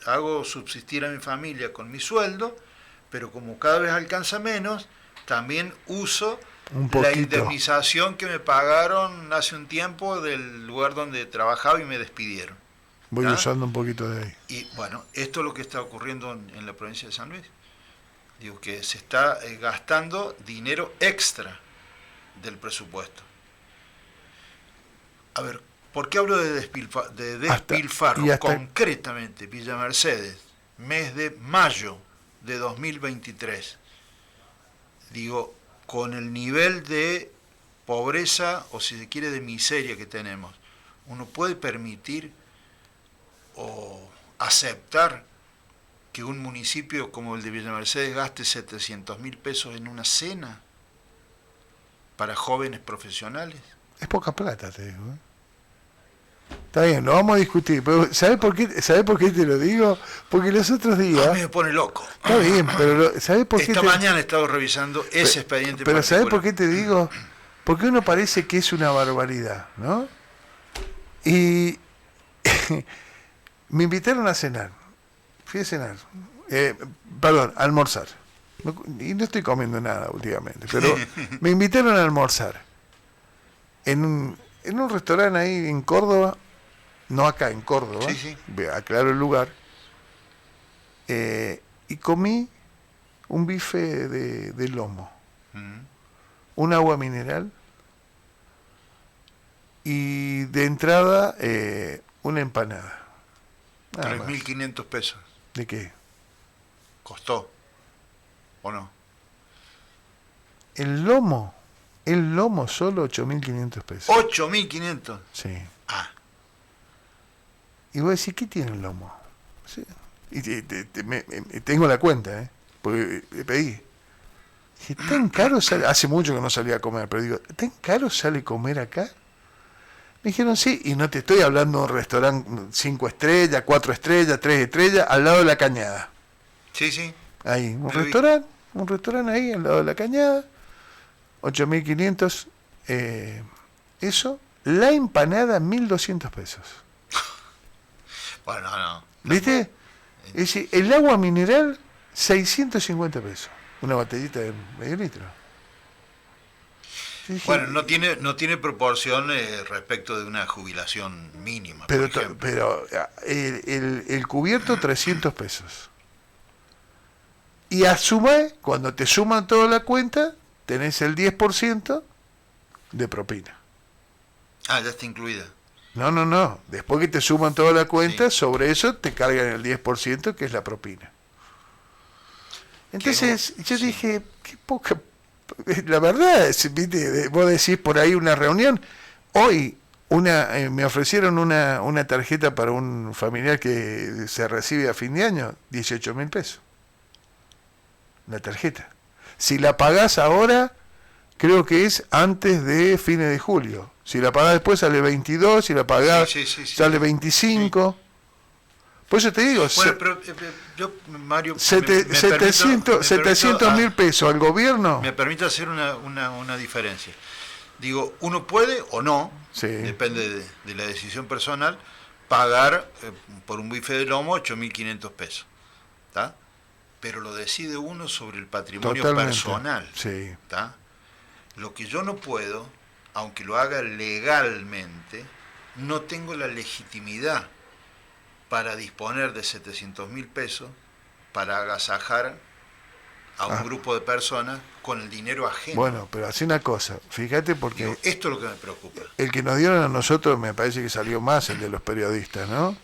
hago subsistir a mi familia con mi sueldo, pero como cada vez alcanza menos, también uso la indemnización que me pagaron hace un tiempo del lugar donde trabajaba y me despidieron. Voy usando un poquito de ahí. Y bueno, esto es lo que está ocurriendo en la provincia de San Luis. Digo que se está gastando dinero extra del presupuesto. A ver, ¿por qué hablo de despilfarro? Concretamente, Villa Mercedes, mes de mayo de 2023. Digo, con el nivel de pobreza, o si se quiere de miseria que tenemos, uno puede permitir o aceptar que un municipio como el de Villa Mercedes gaste 700.000 pesos en una cena para jóvenes profesionales. Es poca plata, te digo. Está bien, lo vamos a discutir, pero ¿sabés por qué te lo digo? Porque los otros días... A mí me pone loco. Está bien, pero ¿sabés por qué? Esta mañana he estado revisando ese expediente. Pero ¿sabés por qué te digo? Porque uno parece que es una barbaridad, ¿no? Y me invitaron a cenar. Fui a cenar. A almorzar. Y no estoy comiendo nada últimamente, pero me invitaron a almorzar. En un restaurante ahí en Córdoba, no acá, en Córdoba, sí. Aclaro el lugar, y comí un bife de lomo, un agua mineral, y de entrada una empanada. 3.500 pesos. ¿De qué? ¿Costó? ¿O no? El lomo solo 8.500 pesos. ¿8.500? Sí. Ah. Y vos decís, ¿qué tiene el lomo? Sí. Y tengo la cuenta, porque le pedí. Dije, ¿tan caro sale? Hace mucho que no salía a comer, pero digo, ¿tan caro sale comer acá? Me dijeron, sí, y no te estoy hablando de un restaurante 5 estrellas, 4 estrellas, 3 estrellas, al lado de la Cañada. Sí, sí. Ahí, un restaurante ahí, al lado de la Cañada, 8.500, eso, la empanada, 1.200 pesos. Bueno, no. ¿Viste? Es decir, el agua mineral, 650 pesos, una botellita de medio litro. Dije, bueno, no tiene proporción respecto de una jubilación mínima, por ejemplo. Pero el cubierto, 300 pesos. Y a sumar, cuando te suman toda la cuenta, tenés el 10% de propina. Ah, ya está incluida. No. Después que te suman toda la cuenta, Sí. sobre eso te cargan el 10%, que es la propina. Entonces, yo sí. dije, qué poca... La verdad, ¿viste? Vos decís por ahí una reunión. Hoy me ofrecieron una tarjeta para un familiar que se recibe a fin de año, 18.000 pesos. La tarjeta. Si la pagás ahora, creo que es antes de fines de julio. Si la pagás después sale 22, si la pagás Sí. sale 25. Sí. Por eso te digo, Bueno, pero yo, Mario, 700.000 pesos al gobierno. Me permite hacer una diferencia. Digo, uno puede o no, Sí. depende de la decisión personal, pagar por un bife de lomo 8.500 pesos. ¿Está? Pero lo decide uno sobre el patrimonio Totalmente. Personal. Sí. ¿Está? Lo que yo no puedo, aunque lo haga legalmente, no tengo la legitimidad para disponer de 700.000 pesos para agasajar a un grupo de personas con el dinero ajeno. Bueno, pero hace una cosa, fíjate porque... Digo, esto es lo que me preocupa. El que nos dieron a nosotros me parece que salió más, el de los periodistas, ¿no?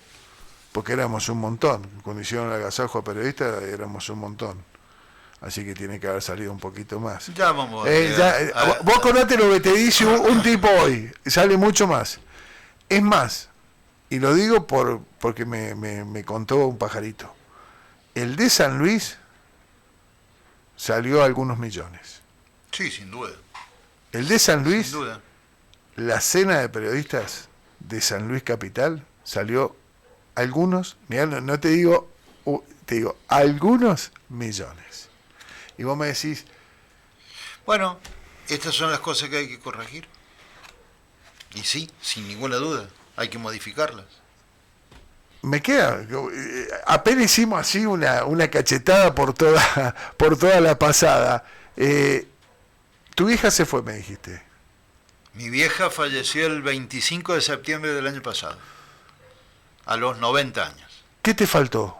Porque éramos un montón. Cuando hicieron el agasajo a periodistas éramos un montón. Así que tiene que haber salido un poquito más. Ya vamos vos acordate lo que te dice un tipo hoy, sale mucho más. Es más, y lo digo porque me contó un pajarito, el de San Luis salió a algunos millones. Sí, sin duda. El de San Luis, Sin duda. la cena de periodistas de San Luis Capital salió algunos, mirá, no te digo, te digo, algunos millones. Y vos me decís... Bueno, estas son las cosas que hay que corregir. Y sí, sin ninguna duda, hay que modificarlas. Me queda, apenas hicimos así una cachetada por toda la pasada. Tu hija se fue, me dijiste. Mi vieja falleció el 25 de septiembre del año pasado, a los 90 años. ¿Qué te faltó?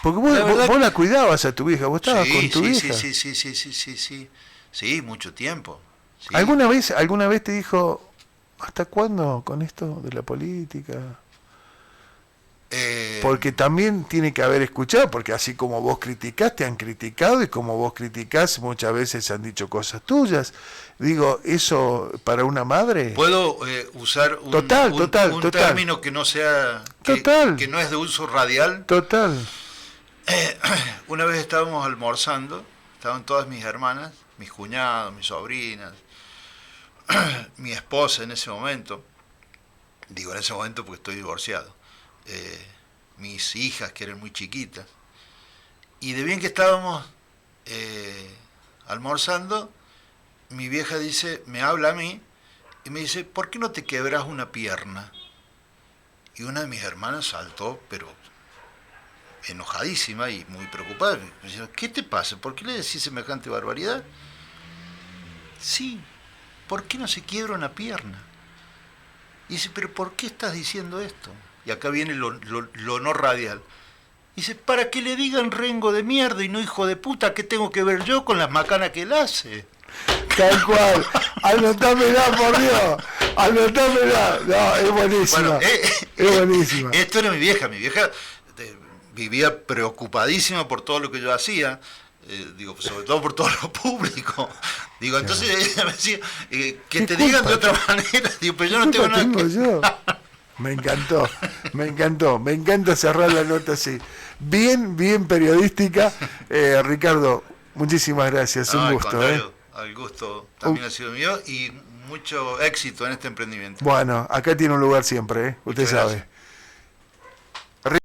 Porque vos la cuidabas a tu hija, vos estabas con tu hija. Sí, mucho tiempo. Sí. ¿Alguna vez te dijo, ¿hasta cuándo con esto de la política? Porque también tiene que haber escuchado, porque así como vos criticás, te han criticado, y como vos criticás, muchas veces han dicho cosas tuyas. Digo, eso para una madre... ¿Puedo usar un término que no sea... que no es de uso radial? Total. Una vez estábamos almorzando, estaban todas mis hermanas, mis cuñados, mis sobrinas, mi esposa en ese momento, digo en ese momento porque estoy divorciado, mis hijas que eran muy chiquitas, y de bien que estábamos almorzando, mi vieja me habla a mí y me dice, ¿por qué no te quebras una pierna? Y una de mis hermanas saltó, pero enojadísima y muy preocupada. Me dice, ¿qué te pasa? ¿Por qué le decís semejante barbaridad? Sí, ¿por qué no se quiebra una pierna? Y dice, ¿pero por qué estás diciendo esto? Y acá viene lo no radial. Dice, para que le digan rengo de mierda y no hijo de puta, ¿qué tengo que ver yo con las macanas que él hace? Tal cual, anotámela, por Dios, anotámela. No, es buenísima. Bueno, es buenísima. Esto era mi vieja vivía preocupadísima por todo lo que yo hacía, digo, sobre todo por todo lo público. Digo, entonces ella me decía, que te digan de otra manera, digo, pero yo no tengo nada que... Me encantó, me encanta cerrar la nota así. Bien, bien periodística. Ricardo, muchísimas gracias, No, un al gusto. contrario, al gusto también ha sido mío y mucho éxito en este emprendimiento. Bueno, acá tiene un lugar siempre, usted Muchas sabe. gracias.